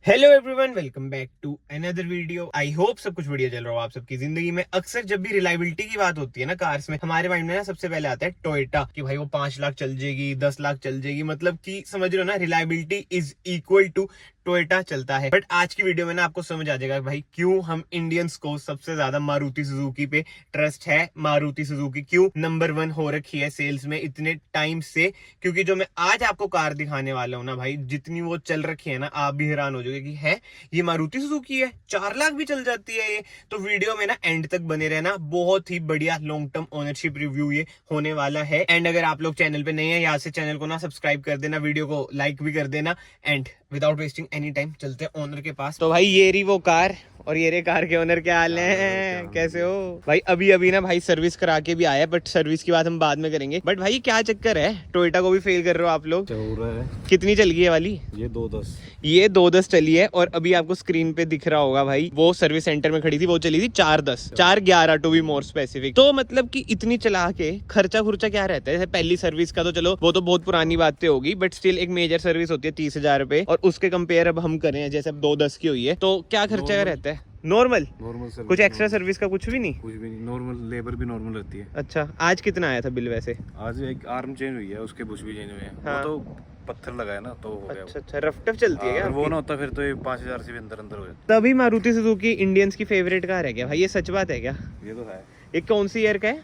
Hello everyone, welcome back to another video. I hope सब कुछ बढ़िया चल रहा हो आप सबकी जिंदगी में। अक्सर जब भी रिलायबिलिटी की बात होती है ना कार्स में, हमारे माइंड में ना सबसे पहले आता है टोयोटा कि भाई वो 5 लाख चल जाएगी, 10 लाख चल जाएगी, मतलब कि समझ रहे हो ना, reliability is equal to Toyota चलता है। बट आज की वीडियो में ना आपको समझ आ जाएगा भाई क्यों हम इंडियंस को सबसे ज्यादा मारुति सुजुकी पे ट्रस्ट है। मारुति सुजुकी क्यों नंबर 1 हो रखी है सेल्स में इतने टाइम से। क्योंकि जो मैं आज आपको कार दिखाने वाला हूँ ना भाई, जितनी वो चल रखी है ना, आप भी हैरान हो जाओगे कि है ये मारुति सुजुकी है, 4 लाख भी चल जाती है ये। तो वीडियो में ना एंड तक बने रहना, बहुत ही बढ़िया लॉन्ग टर्म ओनरशिप रिव्यू ये होने वाला है। एंड अगर आप लोग चैनल पे नए हैं, यहाँ से चैनल को ना सब्सक्राइब कर देना, वीडियो को लाइक भी कर देना। And without wasting any time चलते हैं ओनर के पास। तो भाई ये रही वो कार, और ये रे कार के ओनर क्या हाल है, कैसे हो भाई? अभी ना भाई सर्विस करा के भी आया, बट सर्विस की बात हम बाद में करेंगे। बट भाई क्या चक्कर है, टोयोटा को भी फेल कर रहे हो आप लोग? चल रहा है। कितनी चल गई है वाली? ये 210। ये 210 चली है, और अभी आपको स्क्रीन पे दिख रहा होगा भाई, वो सर्विस सेंटर में खड़ी थी, वो चली थी 410, 411 टू बी मोर स्पेसिफिक। तो मतलब कि इतनी चला के खर्चा क्या रहता है? जैसे पहली सर्विस का तो चलो वो तो बहुत पुरानी बातें होगी, बट स्टिल एक मेजर सर्विस होती है 30,000 रुपए, और उसके कंपेयर अब हम करें जैसे अब 210 की हुई है, तो क्या खर्चा का रहता है? नॉर्मल कुछ एक्स्ट्रा सर्विस का कुछ भी नहीं? कुछ भी नहीं, नॉर्मल लेबर भी नॉर्मल रहती है। अच्छा, आज कितना आया था बिल वैसे? आज एक आर्म चेंज हुई है, उसके बुश भी चेंज हुए हैं। हाँ। वो तो पत्थर लगाया ना, तो हो गया। अच्छा, रफ टफ चलती है क्या? अगर वो ना होता फिर तो ये 5,000 से भी अंदर हो जाता। तभी मारुति सुजुकी इंडियंस की फेवरेट कार है क्या भाई? ये सच बात है क्या? ये तो है। ये कौन सी ईयर का है?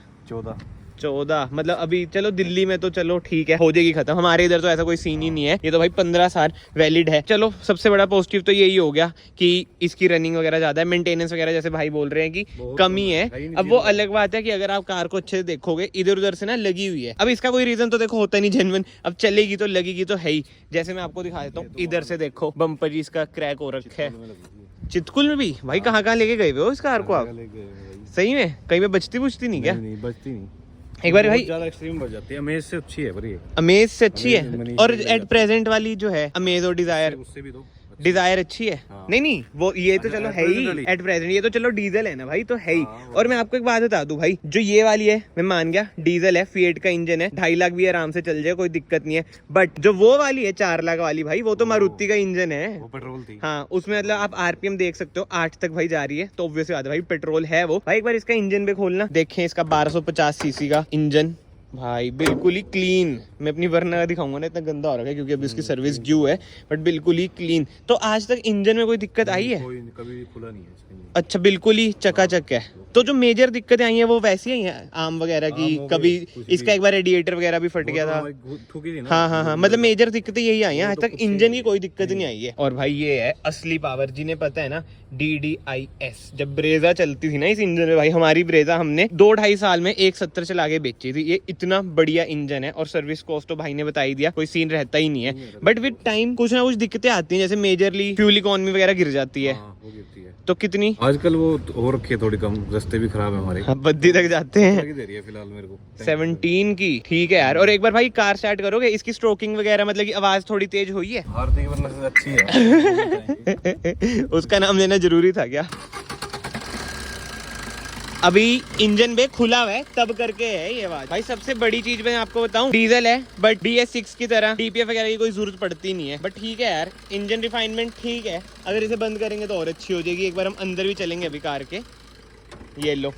14। मतलब अभी चलो दिल्ली में तो चलो ठीक है, हो जाएगी खत्म। हमारे इधर तो ऐसा कोई सीन ही नहीं है, ये तो भाई 15 साल वैलिड है। चलो सबसे बड़ा पॉजिटिव तो यही हो गया कि इसकी रनिंग वगैरह ज्यादा है, मेंटेनेंस वगैरह जैसे भाई बोल रहे हैं कि कमी है। अब वो अलग बात है कि अगर आप कार को अच्छे से देखोगे, इधर उधर से ना लगी हुई है। अब इसका कोई रीजन तो देखो होता नहीं जेन्युइन, अब चलेगी तो लगेगी तो है ही। जैसे मैं आपको दिखा देता हूँ, इधर से देखो बम्पर जी इसका क्रैक हो रखा है। चितकुल में भी भाई? कहाँ लेके गए हो इस कार को आप? सही में कहीं पे बचती नहीं क्या? नहीं बचती नहीं। एक बार भाई ज्यादा एक्सट्रीम बढ़ जाती है। अमेज से अच्छी है, पर ये अमेज से अच्छी है, अमेज और एट प्रेजेंट वाली जो है अमेज और डिजायर, उससे भी तो डिजायर अच्छी है। हाँ। नहीं वो ये तो अच्छा, चलो at है ही present वाली। एट प्रेजेंट, ये तो चलो डीजल है ना भाई, तो है ही। हाँ, और मैं आपको एक बात बता दूं भाई, जो ये वाली है मैं मान गया डीजल है, फिएट का इंजन है, 2.5 लाख भी आराम से चल जाए, कोई दिक्कत नहीं है। बट जो वो वाली है 4 लाख वाली भाई, वो तो मारुति का इंजन है। वो पेट्रोल थी। हाँ, उसमें मतलब आप आरपीएम देख सकते हो 8 तक भाई जा रही है, तो ऑब्वियसली बात है भाई पेट्रोल है वो। भाई एक बार इसका इंजन भी खोलना, देखें इसका 1250 सीसी का इंजन भाई, बिल्कुल ही क्लीन। मैं अपनी वरना दिखाऊंगा ना, इतना गंदा हो रहा है क्योंकि अभी उसकी सर्विस ड्यू है, बट बिल्कुल ही क्लीन। तो आज तक इंजन में कोई दिक्कत आई है? कोई कभी खुला नहीं है इसका इंजन। अच्छा, बिल्कुल ही चकाचक है। तो जो मेजर दिक्कतें आई हैं वो वैसी आई हैं आम वगैरह की? आम हो गई, कभी कुछ इसका भी। एक बार रेडिएटर वगैरह भी फट गया था। ठुकी थी ना। हाँ, मतलब मेजर दिक्कतें यही आई हैं, आज तो तक कुछ इंजन की नहीं कोई दिक्कत नहीं आई है। और भाई ये है असली पावर, जिन्हें पता है ना, DDIS। जब ब्रेजा चलती थी ना इस इंजन में भाई, हमारी ब्रेजा हमने 2-2.5 साल में 170 चला के बेची थी। ये इतना बढ़िया इंजन है, और सर्विस कॉस्ट तो भाई ने बता ही दिया, कोई सीन रहता ही नहीं है। बट विद टाइम कुछ ना कुछ दिक्कतें आती हैं, जैसे मेजरली फ्यूल इकोनॉमी वगैरह गिर जाती है। वो गिरती है। तो कितनी? आजकल वो हो रखी है थोड़ी कम, रास्ते भी खराब है हमारे। हाँ, बद्दी तक जाते हैं। दे रही है फिलहाल मेरे को 17 की, ठीक है यार। और एक बार भाई कार स्टार्ट करोगे, इसकी स्ट्रोकिंग वगैरह मतलब की आवाज थोड़ी तेज हुई है? हार्दिक वरना से अच्छी है। उसका नाम लेना जरूरी था क्या? अभी इंजन भी खुला हुआ है तब करके है ये बात। भाई सबसे बड़ी चीज मैं आपको बताऊं, डीजल है बट BS6 की तरह DPF वगैरह की कोई जरूरत पड़ती नहीं है। बट ठीक है यार, इंजन रिफाइनमेंट ठीक है, अगर इसे बंद करेंगे तो और अच्छी हो जाएगी। एक बार हम अंदर भी चलेंगे अभी कार के। ये लो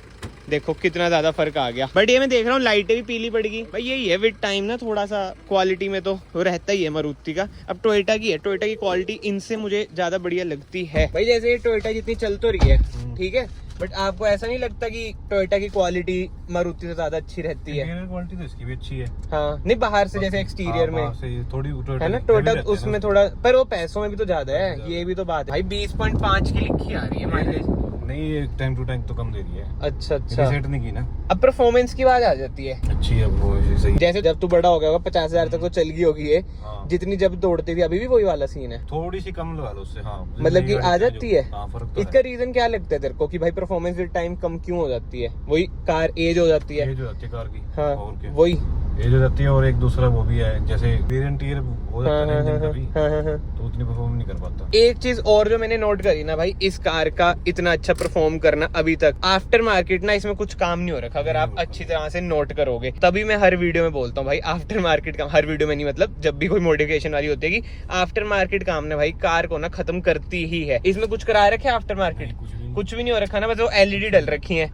देखो कितना ज्यादा फर्क आ गया। बट ये मैं देख रहा हूँ लाइटें भी पीली पड़ गई भाई। यही है विद टाइम ना, थोड़ा सा क्वालिटी में तो रहता ही है मारुति का। अब टोयोटा की है, टोयोटा की क्वालिटी इनसे मुझे ज्यादा बढ़िया लगती है भाई। जैसे ये टोयोटा जितनी चल तो रही है ठीक है, बट आपको ऐसा नहीं लगता कि टोयोटा की क्वालिटी मारुति से ज्यादा अच्छी रहती है? क्वालिटी तो इसकी भी अच्छी है। हाँ, नहीं बाहर से जैसे एक्सटीरियर में थोड़ी है ना टोयोटा, उसमें थोड़ा, पर वो पैसों में भी तो ज्यादा है, ये भी तो बात है भाई। 20.5 की लिखी आ रही है माइलेज। नहीं, ये टाइम टू टाइम तो कम दे रही है। अच्छा, रीसेट नहीं की ना। अब परफॉर्मेंस की बात आ जाती है। अच्छी है वो, सही। जैसे जब तू बड़ा हो गया होगा 50,000 तक तो चल गई होगी ये, हाँ। जितनी जब दौड़ती थी, अभी भी वही वाला सीन है? थोड़ी सी कम लगा लो उससे। हाँ, मतलब कि आ जाती है। हाँ, फर्क तो इसका रीजन क्या लगता है तेरे को कि भाई परफॉर्मेंस विद टाइम कम क्यों हो जाती है? वही कार एज हो जाती है। एज हो जाती है कार की। हाँ, और क्या? वही ये जो रहती है, और एक दूसरा वो भी है, जैसे वेरिएंट ईयर हो जाता है इंजन का भी, हाँ। तो उतनी परफॉर्म नहीं कर पाता। एक चीज और जो मैंने नोट करी ना भाई, इस कार का इतना अच्छा परफॉर्म करना अभी तक, आफ्टर मार्केट ना इसमें कुछ काम नहीं हो रखा। अगर आप अच्छी तरह से नोट करोगे, तभी मैं हर वीडियो में बोलता हूँ भाई आफ्टर मार्केट काम, हर वीडियो में नहीं, मतलब जब भी कोई मॉडिफिकेशन वाली होती है कि आफ्टर मार्केट काम ने भाई कार को ना खत्म करती ही है। इसमें कुछ करा रखे आफ्टर मार्केट? कुछ भी नहीं हो रखा ना, बस वो एलईडी डल रखी है,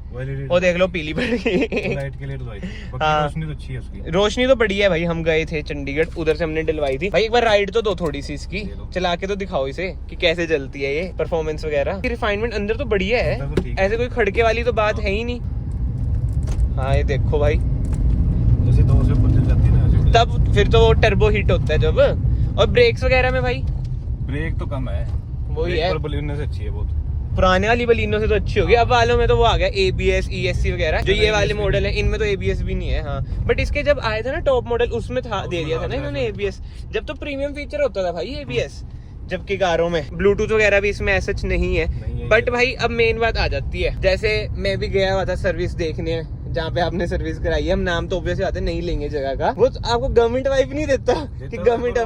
वो देख लो पीली पड़ गई। लाइट के लिए डलवाई थी, बाकी हाँ। रोशनी तो अच्छी है उसकी। रोशनी तो बढ़िया है भाई, हम गए थे चंडीगढ़, उधर से हमने डलवाई थी भाई। एक बार राइड तो दो थोड़ी सी इसकी, चला के तो दिखाओ इसे कि कैसे चलती है ये, परफॉर्मेंस वगैरह। रिफाइनमेंट अंदर तो बढ़िया है, अंदर तो ठीक है। ऐसे कोई खड़के वाली तो बात है ही नहीं। हाँ ये देखो भाई, जैसे 2 से ऊपर चल जाती है ना ऐसे। तब फिर तो वो टर्बो हिट होता है जब। और ब्रेक्स वगैरह में भाई ब्रेक तो कम है, वही है, बलिनो से अच्छी है बहुत। पुराने वाली बलिनो से तो अच्छी होगी। अब वालों में तो वो आ गया ABS ESC वगैरह, जो ये वाले मॉडल है इनमें तो ABS भी नहीं है। हाँ बट इसके जब आए थे ना टॉप मॉडल, उसमें था, दे दिया था ना इन्होंने ABS, जब तो प्रीमियम फीचर होता था भाई ABS, जबकि कारों में ब्लूटूथ वगैरह भी इसमें ऐसा नहीं है। बट भाई अब मेन बात आ जाती है, जैसे मैं भी गया हुआ था सर्विस देखने, जहाँ पे आपने सर्विस कराई है, हम नाम तो ऑब्वियस आते नहीं लेंगे जगह का, वो आपको गवर्नमेंट वाइफ नहीं देता कि गवर्नमेंट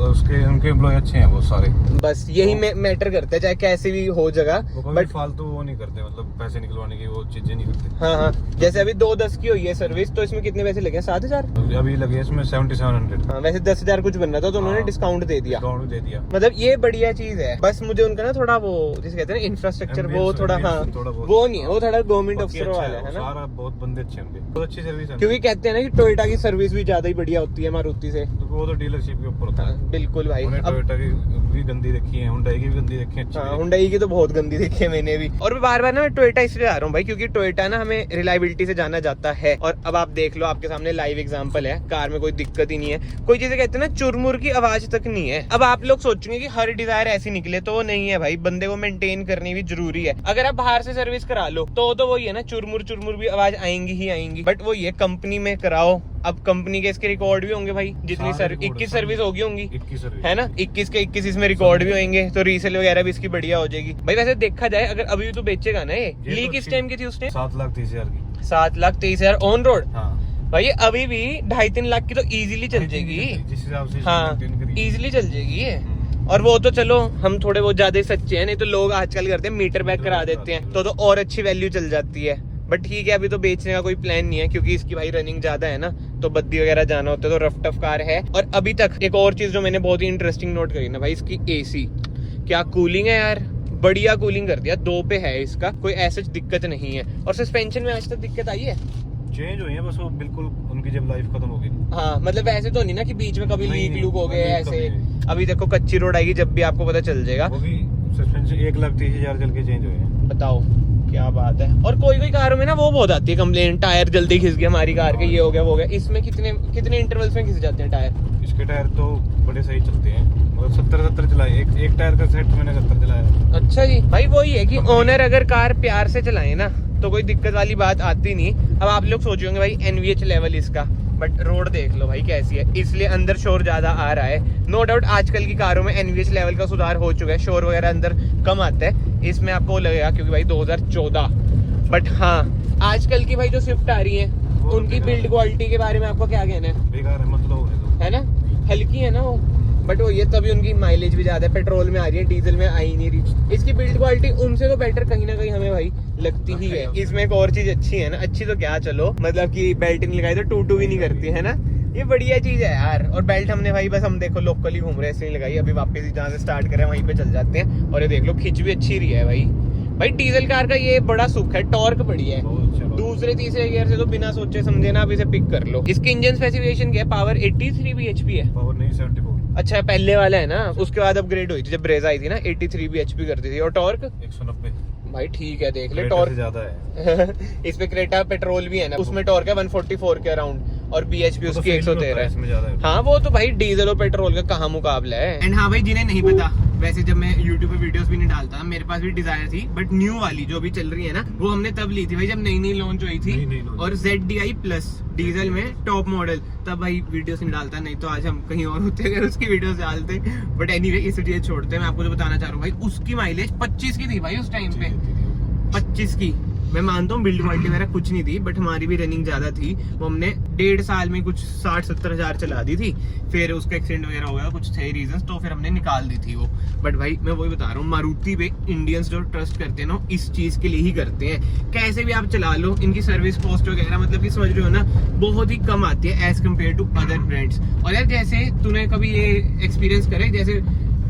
उसके उनके एम्प्लॉय अच्छे हैं बहुत सारे, बस यही मैटर करता है, चाहे कैसे भी हो जगह। बट फालतू वो नहीं करते, मतलब पैसे निकलवाने की वो चीजें नहीं करते। हाँ जैसे अभी 2-10 की हुई है सर्विस, तो इसमें कितने पैसे लगे? 7,000 अभी लगे इसमें 7700। हाँ वैसे 10,000 कुछ बनना था, तो उन्होंने डिस्काउंट दे दिया। डिस्काउंट दे दिया, मतलब ये बढ़िया चीज है। बस मुझे उनका ना थोड़ा वो जिसे कहते हैं इंफ्रास्ट्रक्चर, वो थोड़ा हाँ वो नहीं है, वो थोड़ा गवर्नमेंट अफसर वाला है ना। सारा बहुत बंदे अच्छे होंगे, बहुत अच्छी सर्विस है। क्योंकि कहते हैं ना कि टोयोटा की सर्विस भी ज्यादा ही बढ़िया होती है मारुति से, तो वो तो डीलरशिप के ऊपर होता है। बिल्कुल भाई। अब टोयोटा की भी गंदी देखी है, हुंडई की भी गंदी देखी है, अच्छी हाँ हुंडई की तो बहुत गंदी देखी है मैंने भी। और बार बार ना मैं टोयोटा इसलिए आ रहा हूँ भाई, क्योंकि टोयोटा ना हमें रिलायबिलिटी से जाना जाता है। और अब आप देख लो, आपके सामने लाइव एग्जांपल है, कार में कोई दिक्कत ही नहीं है, कोई चीजें कहते हैं ना चुरमुर की आवाज तक नहीं है। अब आप लोग सोचेंगे कि हर डिजायर ऐसी निकले, तो वो नहीं है भाई, बंदे को मेंटेन करनी भी जरूरी है। अगर आप बाहर से सर्विस करा लो तो वही है ना, चुरमुर भी आवाज आएंगी ही आएंगी। बट वो ये कंपनी में कराओ, अब कंपनी के इसके रिकॉर्ड भी होंगे भाई, जितनी 21 सर्विस होगी 21 सर्विस है ना, 21 के 21 इसमें रिकॉर्ड भी होंगे, तो रीसेल वगैरह भी इसकी बढ़िया हो जाएगी भाई। वैसे देखा जाए, अगर अभी तो बेचेगा ना ये ली, किस टाइम की थी उसने? 7,30,000 की। 7,30,000 ऑन रोड। हाँ भाई अभी भी 2.5-3 लाख की तो इजीली चल जाएगी। जिस हिसाब से हाँ इजीली चल जाएगी ये। और वो तो चलो हम थोड़े बहुत ज्यादा सच्चे हैं, नहीं तो लोग आजकल करते हैं मीटर बैक करा देते हैं, तो और अच्छी वैल्यू चल जाती है। बट ठीक है, अभी तो बेचने का कोई प्लान नहीं है, क्योंकि इसकी भाई रनिंग ज्यादा है ना, तो बद्दी वगैरह जाना होता है, तो रफ टफ कार है। और अभी तक एक और चीज जो मैंने बहुत ही इंटरेस्टिंग नोट करी ना भाई, इसकी AC क्या कूलिंग है यार, बढ़िया कूलिंग कर दिया। 2 पे है इसका, कोई ऐसा दिक्कत नहीं है। और सस्पेंशन में आज तक दिक्कत आई है? चेंज हुई है बस, वो बिल्कुल उनकी जब लाइफ खत्म होगी। हाँ मतलब ऐसे तो नहीं ना कि बीच में कभी लीक लूक हो गए ऐसे। कभी अभी देखो कच्ची रोड आएगी, जब भी आपको पता चल जाएगा। वो भी सस्पेंशन 1,30,000 चल के चेंज हुए हैं। बताओ क्या बात है। और कोई कारों में ना वो बहुत आती है कंप्लेंट, टायर जल्दी घिस गया हमारी कार के, ये हो गया वो हो गया। इसमें कितने इंटरवल्स में घिस जाते हैं टायर? इसके टायर तो बड़े सही चलते हैं, मतलब 70 चलाए, एक टायर का सेट मैंने 70 चलाया। अच्छा जी भाई, वही है कि ओनर अगर कार प्यार से चलाए ना, तो कोई दिक्कत वाली बात आती नहीं। अब आप लोग सोच होंगे भाई NVH लेवल इसका, बट रोड देख लो भाई कैसी है, इसलिए अंदर शोर ज्यादा आ रहा है। नो डाउट आजकल की कारों में NVH लेवल का सुधार हो चुका है, शोर वगैरह अंदर कम आता है। इसमें आपको लगेगा क्योंकि भाई 2014। बट हाँ आजकल की भाई जो स्विफ्ट आ रही है, उनकी बिल्ड क्वालिटी के बारे में आपको क्या कहना है? बेकार है, मतलब है ना, हल्की है ना वो, बट वो ये तभी उनकी माइलेज भी ज्यादा है, पेट्रोल में आ रही है, डीजल में आई नहीं रही। इसकी बिल्ड क्वालिटी उनसे तो बेटर कहीं ना कहीं हमें भाई लगती ही है। इसमें एक और चीज अच्छी है ना, अच्छी तो क्या चलो, मतलब कि बेल्ट नहीं लगाई तो टू भी नहीं करती है ना, ये बढ़िया चीज है यार। और बेल्ट हमने भाई बस हम देखो लोकल ही घूम रहे हैं इसलिए लगाई, अभी वापस जहाँ से स्टार्ट करें वहीं पे चल जाते हैं। और ये देख लो खिंच भी अच्छी रही है भाई डीजल कार का ये बड़ा सुख है, टॉर्क बढ़िया है। दूसरे तीसरे गियर से तो बिना सोचे समझे ना आप इसे पिक कर लो। इसकी इंजन स्पेसिफिकेशन क्या है? पावर 83 bhp है। पावर नहीं 74। अच्छा पहले वाला है ना, उसके बाद अपग्रेड हुई थी जब ब्रेजा आई थी ना, 83 bhp करती थी। और टॉर्क 190 भाई ठीक है, देख ले टॉर्क ज्यादा है। इसमें क्रेटा पेट्रोल भी है ना, उसमें टॉर्क है 144 के अराउंड, और bhp उसकी 113 है। इसमें ज्यादा है। हाँ वो तो भाई डीजल और पेट्रोल का कहाँ मुकाबला है। एंड हाँ भाई जिन्हें नहीं पता, वैसे जब मैं YouTube पे वीडियोस भी नहीं डालता, मेरे पास भी डिजायर थी, बट न्यू वाली जो भी चल रही है ना, वो हमने तब ली थी भाई जब नई लॉन्च हुई थी। और ZDI प्लस डीजल में टॉप मॉडल, तब भाई वीडियोस नहीं डालता, नहीं तो आज हम कहीं और होते अगर उसकी वीडियोस डालते। बट एनीवे इसलिए छोड़ते हैं। मैं आपको जो बताना चाह रहा हूँ भाई, उसकी माइलेज 25 की थी भाई उस टाइम पे, 25 की। मैं मानता हूँ बिल्ड क्वालिटी वगैरह कुछ नहीं थी, बट हमारी भी रनिंग ज्यादा थी, वो हमने 1.5 साल में कुछ 60-70 हजार चला दी थी, फिर उसका एक्सीडेंट वगैरह हो गया, कुछ थे रीजंस, तो फिर हमने निकाल दी थी वो। बट भाई मैं वही बता रहा हूँ, मारुति पे इंडियंस जो ट्रस्ट करते हैं ना, इस चीज के लिए ही करते हैं। कैसे भी आप चला लो, इनकी सर्विस कॉस्ट वगैरह मतलब कि समझ रहे हो ना, बहुत ही कम आती है as compare to other brands. और यार जैसे तूने कभी ये एक्सपीरियंस करे, जैसे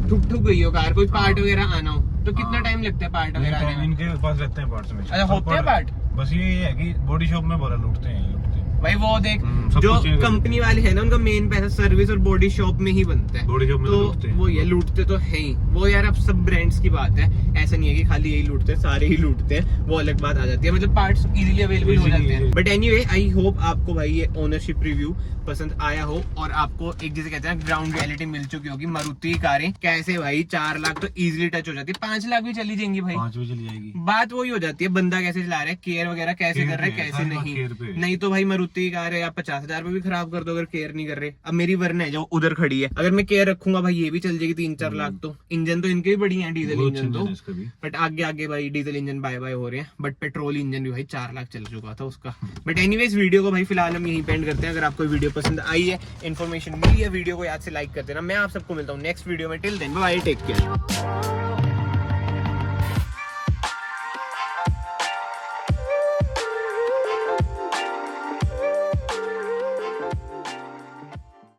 ठुक गई हो कार, कोई पार्ट वगैरह आना हो तो कितना टाइम लगता है पार्ट वगैरह आने में? इनके पास रहते हैं पार्ट्स में। अच्छा, होते हैं पार्ट? बस ये है कि बॉडी शॉप में बोला लूटते हैं। भाई वो देख, सब जो कुछ change कर कंपनी वाले हैं ना, उनका मेन पैसा सर्विस और बॉडी शॉप में ही बनता है। बॉडी शॉप में तो लूटते हैं। वो ये लूटते तो है ही वो यार, अब सब ब्रांड्स की बात है, ऐसा नहीं है कि खाली यही लूटते हैं, सारे ही लूटते हैं, वो अलग बात आ जाती है। मतलब पार्ट्स इजीली अवेलेबल हो जाते हैं। बट एनीवे, आई होप आपको भाई ये ओनरशिप रिव्यू पसंद आया हो और आपको एक जैसे कहते हैं ग्राउंड रियलिटी मिल चुकी होगी। मारुति की कारें कैसे भाई 4 लाख तो इजीली टच हो जाती है, 5 लाख भी चली जाएंगी भाई, 5 भी चली जाएगी। बात वही हो जाती है, बंदा कैसे चला रहा है, केयर वगैरह कैसे कर रहा है, कैसे नहीं तो भाई मारुति की कार है, आप 50,000 पे भी खराब कर दो अगर केयर नहीं कर रहे। अब मेरी वर्ना है जो उधर खड़ी है, अगर मैं केयर रखूंगा भाई ये भी चल जाएगी 3-4 लाख। तो इंजन तो इनके भी बढ़िया है, डीजल इंजन तो, बट आगे आगे भाई डीजल इंजन बाय बाय हो रहे हैं। बट पेट्रोल इंजन भी भाई 4 लाख चल चुका था उसका। बट एनीवेज, वीडियो को भाई फिलहाल हम यहीं पेंड करते हैं। अगर आपको वीडियो पसंद आई है, इन्फॉर्मेशन मिली है, वीडियो को याद से लाइक कर देना। मैं आप सबको मिलता हूँ नेक्स्ट वीडियो में। Till then bye, take care.